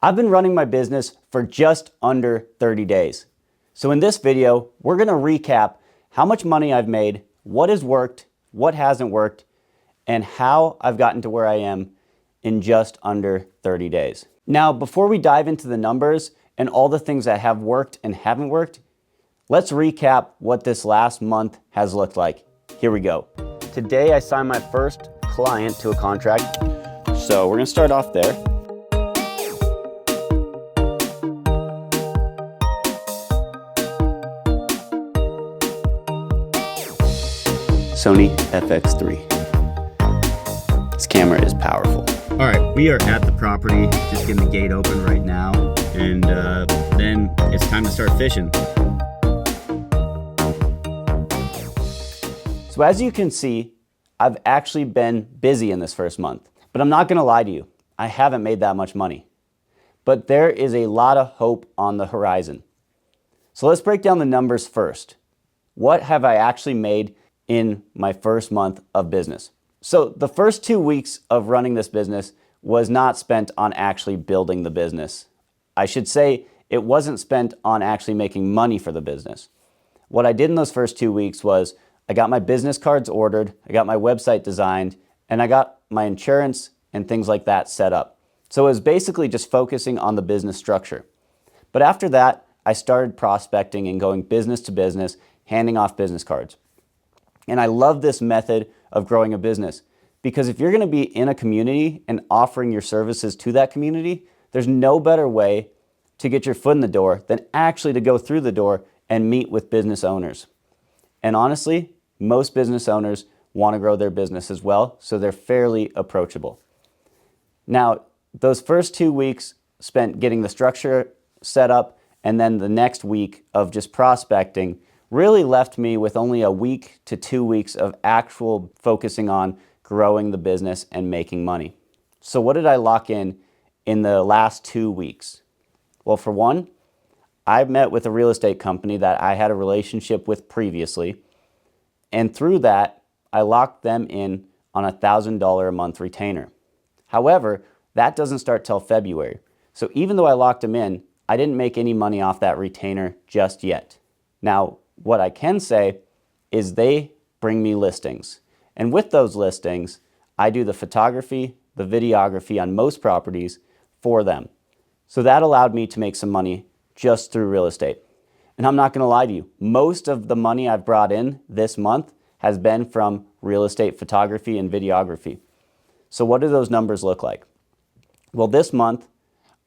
I've been running my business for just under 30 days. So in this video, we're gonna recap how much money I've made, what has worked, what hasn't worked, and how I've gotten to where I am in just under 30 days. Now, before we dive into the numbers and all the things that have worked and haven't worked, let's recap what this last month has looked like. Here we go. Today, I signed my first client to a contract. So we're gonna start off there. Sony FX3. This camera is powerful. All right, we are at the property, just getting the gate open right now, and then it's time to start fishing. So as you can see, I've actually been busy in this first month, but I'm not gonna lie to you, I haven't made that much money. But there is a lot of hope on the horizon. So let's break down the numbers first. What have I actually made in my first month of business? So the first 2 weeks of running this business was not spent on actually building the business. I should say it wasn't spent on actually making money for the business. What I did in those first 2 weeks was I got my business cards ordered, I got my website designed, and I got my insurance and things like that set up. So it was basically just focusing on the business structure. But after that, I started prospecting and going business to business, handing off business cards. And I love this method of growing a business because if you're going to be in a community and offering your services to that community, there's no better way to get your foot in the door than actually to go through the door and meet with business owners. And honestly, most business owners want to grow their business as well, so they're fairly approachable. Now, those first 2 weeks spent getting the structure set up, and then the next week of just prospecting really left me with only a week to 2 weeks of actual focusing on growing the business and making money. So what did I lock in the last 2 weeks? Well, for one, I met with a real estate company that I had a relationship with previously. And through that, I locked them in on $1,000 a month retainer. However, that doesn't start till February. So even though I locked them in, I didn't make any money off that retainer just yet. Now, what I can say is they bring me listings. And with those listings, I do the photography, the videography on most properties for them. So that allowed me to make some money just through real estate. And I'm not gonna lie to you, most of the money I've brought in this month has been from real estate photography and videography. So what do those numbers look like? Well, this month,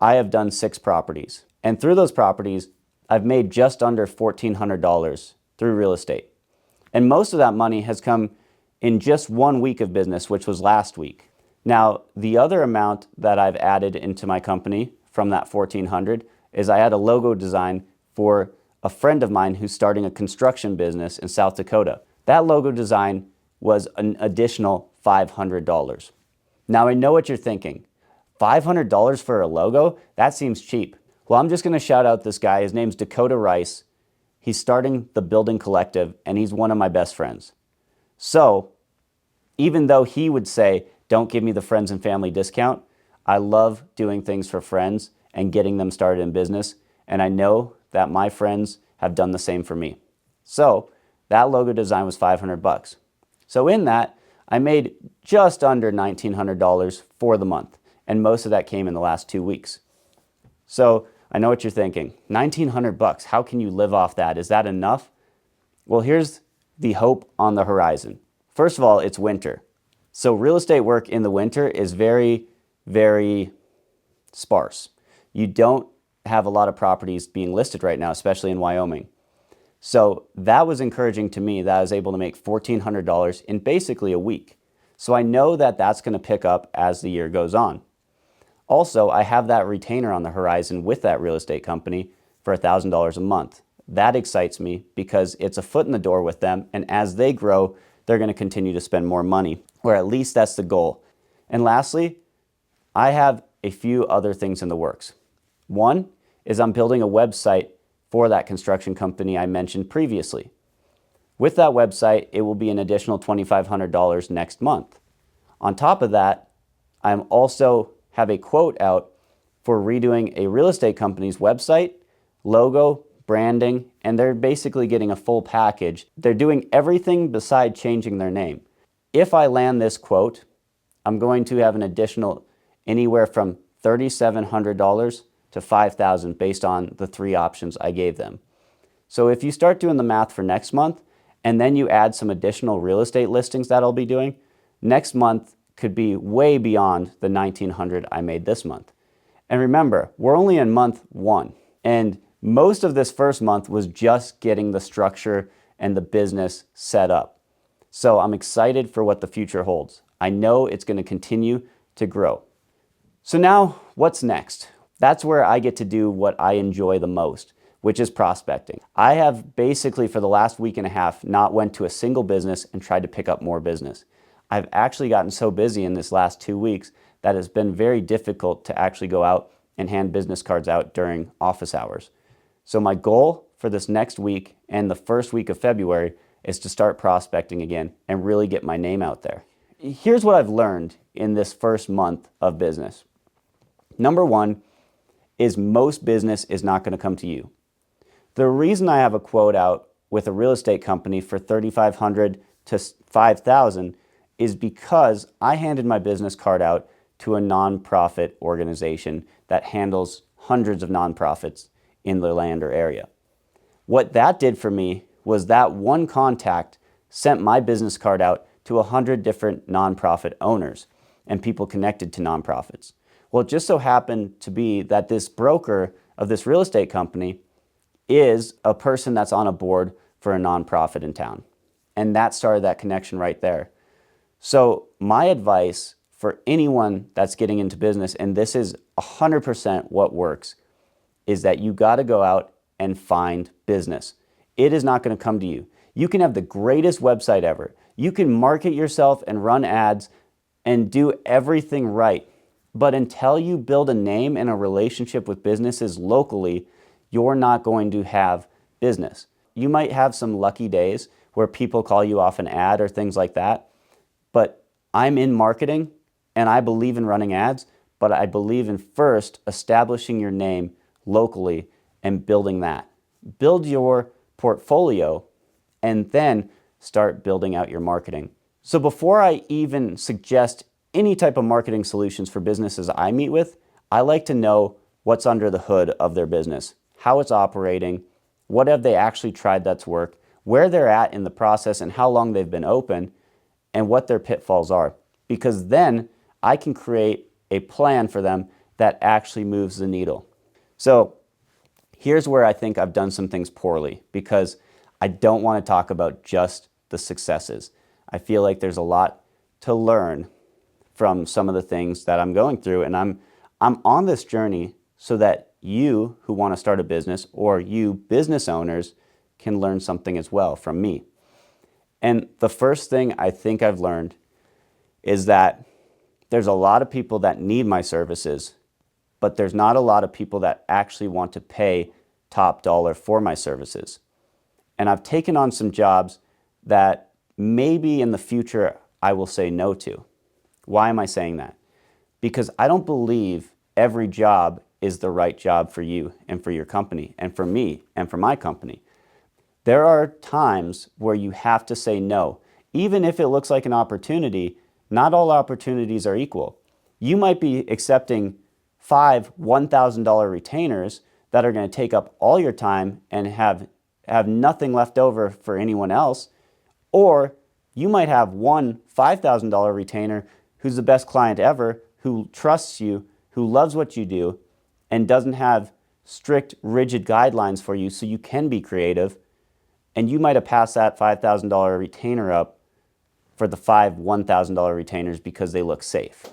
I have done 6 properties. And through those properties, I've made just under $1,400 through real estate. And most of that money has come in just 1 week of business, which was last week. Now, the other amount that I've added into my company from that $1,400 is I had a logo design for a friend of mine who's starting a construction business in South Dakota. That logo design was an additional $500. Now, I know what you're thinking. $500 for a logo? That seems cheap. Well, I'm just gonna shout out this guy. His name's Dakota Rice. He's starting the Building Collective, and he's one of my best friends. So, even though he would say, don't give me the friends and family discount, I love doing things for friends and getting them started in business, and I know that my friends have done the same for me. So, that logo design was $500. So in that, I made just under $1,900 for the month, and most of that came in the last 2 weeks. So, I know what you're thinking. $1,900, how can you live off that? Is that enough? Well, here's the hope on the horizon. First of all, it's winter. So real estate work in the winter is very, very sparse. You don't have a lot of properties being listed right now, especially in Wyoming. So that was encouraging to me that I was able to make $1,400 in basically a week. So I know that that's going to pick up as the year goes on. Also, I have that retainer on the horizon with that real estate company for $1,000 a month. That excites me because it's a foot in the door with them, and as they grow, they're going to continue to spend more money, or at least that's the goal. And lastly, I have a few other things in the works. One is I'm building a website for that construction company I mentioned previously. With that website, it will be an additional $2,500 next month. On top of that, I'm also have a quote out for redoing a real estate company's website, logo, branding, and they're basically getting a full package. They're doing everything beside changing their name. If I land this quote, I'm going to have an additional anywhere from $3,700 to $5,000 based on the 3 options I gave them. So if you start doing the math for next month, and then you add some additional real estate listings that I'll be doing, next month could be way beyond the $1,900 I made this month. And remember, we're only in month 1, and most of this first month was just getting the structure and the business set up. So I'm excited for what the future holds. I know it's going to continue to grow. So now, what's next? That's where I get to do what I enjoy the most, which is prospecting. I have basically for the last week and a half not went to a single business and tried to pick up more business. I've actually gotten so busy in this last 2 weeks that it's been very difficult to actually go out and hand business cards out during office hours. So my goal for this next week and the first week of February is to start prospecting again and really get my name out there. Here's what I've learned in this first month of business. Number 1 is most business is not going to come to you. The reason I have a quote out with a real estate company for $3,500 to $5,000 is because I handed my business card out to a nonprofit organization that handles hundreds of nonprofits in the Lander area. What that did for me was that one contact sent my business card out to 100 different nonprofit owners and people connected to nonprofits. Well, it just so happened to be that this broker of this real estate company is a person that's on a board for a nonprofit in town. And that started that connection right there. So my advice for anyone that's getting into business, and this is 100% what works, is that you got to go out and find business. It is not going to come to you. You can have the greatest website ever. You can market yourself and run ads and do everything right. But until you build a name and a relationship with businesses locally, you're not going to have business. You might have some lucky days where people call you off an ad or things like that. But I'm in marketing and I believe in running ads, but I believe in first establishing your name locally and building that. Build your portfolio and then start building out your marketing. So before I even suggest any type of marketing solutions for businesses I meet with, I like to know what's under the hood of their business, how it's operating, what have they actually tried that's worked, where they're at in the process and how long they've been open, and what their pitfalls are. Because then I can create a plan for them that actually moves the needle. So here's where I think I've done some things poorly, because I don't want to talk about just the successes. I feel like there's a lot to learn from some of the things that I'm going through, and I'm on this journey so that you who want to start a business or you business owners can learn something as well from me. And the first thing I think I've learned is that there's a lot of people that need my services, but there's not a lot of people that actually want to pay top dollar for my services. And I've taken on some jobs that maybe in the future I will say no to. Why am I saying that? Because I don't believe every job is the right job for you and for your company and for me and for my company. There are times where you have to say no. Even if it looks like an opportunity, not all opportunities are equal. You might be accepting 5 $1,000 retainers that are going to take up all your time and have nothing left over for anyone else. Or you might have one $5,000 retainer who's the best client ever, who trusts you, who loves what you do, and doesn't have strict, rigid guidelines for you so you can be creative. And you might have passed that $5,000 retainer up for the 5 $1,000 retainers because they look safe.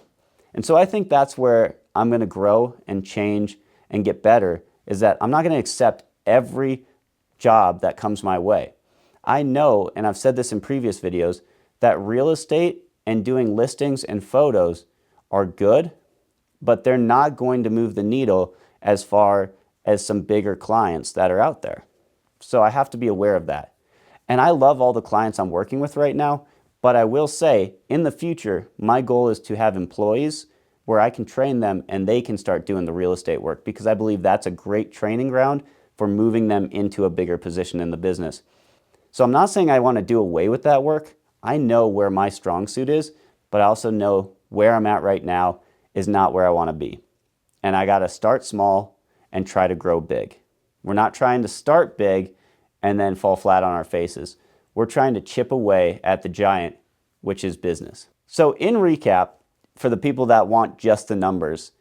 And so I think that's where I'm going to grow and change and get better, is that I'm not going to accept every job that comes my way. I know, and I've said this in previous videos, that real estate and doing listings and photos are good, but they're not going to move the needle as far as some bigger clients that are out there. So I have to be aware of that. And I love all the clients I'm working with right now, but I will say in the future, my goal is to have employees where I can train them and they can start doing the real estate work, because I believe that's a great training ground for moving them into a bigger position in the business. So I'm not saying I want to do away with that work. I know where my strong suit is, but I also know where I'm at right now is not where I want to be. And I got to start small and try to grow big. We're not trying to start big and then fall flat on our faces. We're trying to chip away at the giant, which is business. So in recap, for the people that want just the numbers,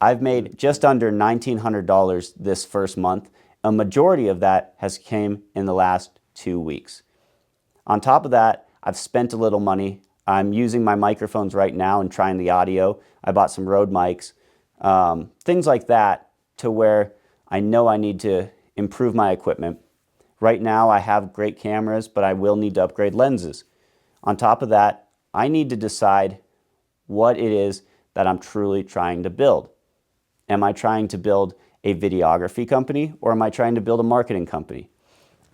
I've made just under $1,900 this first month. A majority of that has came in the last 2 weeks. On top of that, I've spent a little money. I'm using my microphones right now and trying the audio. I bought some Rode mics, things like that, to where I know I need to improve my equipment. Right now I have great cameras, but I will need to upgrade lenses. On top of that, I need to decide what it is that I'm truly trying to build. Am I trying to build a videography company, or am I trying to build a marketing company?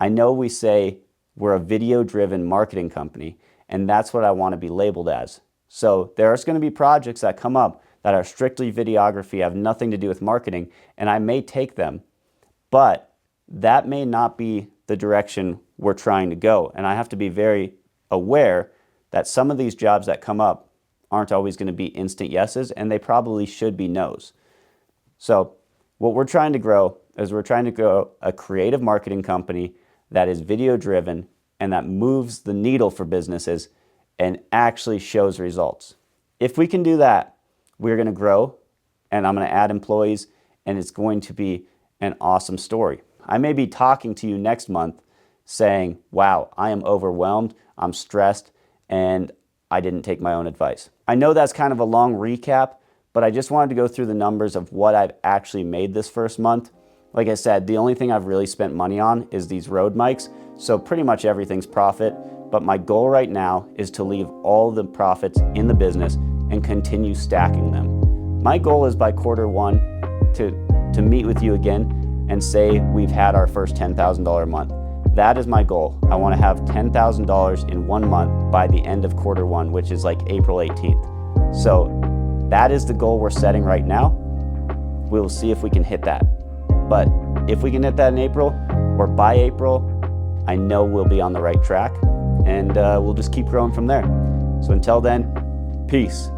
I know we say we're a video-driven marketing company, and that's what I want to be labeled as. So there's going to be projects that come up that are strictly videography, have nothing to do with marketing, and I may take them, but that may not be the direction we're trying to go. And I have to be very aware that some of these jobs that come up aren't always going to be instant yeses, and they probably should be nos. So what we're trying to grow is we're trying to grow a creative marketing company that is video driven and that moves the needle for businesses and actually shows results. If we can do that, we're going to grow, and I'm going to add employees, and it's going to be an awesome story. I may be talking to you next month saying, wow, I am overwhelmed, I'm stressed, and I didn't take my own advice. I know that's kind of a long recap, but I just wanted to go through the numbers of what I've actually made this first month. Like I said, the only thing I've really spent money on is these Rode mics, so pretty much everything's profit, but my goal right now is to leave all the profits in the business and continue stacking them. My goal is by Q1 to meet with you again and say we've had our first $10,000 month. That is my goal. I want to have $10,000 in 1 month by the end of Q1, which is like April 18th. So that is the goal we're setting right now. We'll see if we can hit that. But if we can hit that in April or by April, I know we'll be on the right track, and we'll just keep growing from there. So until then, peace.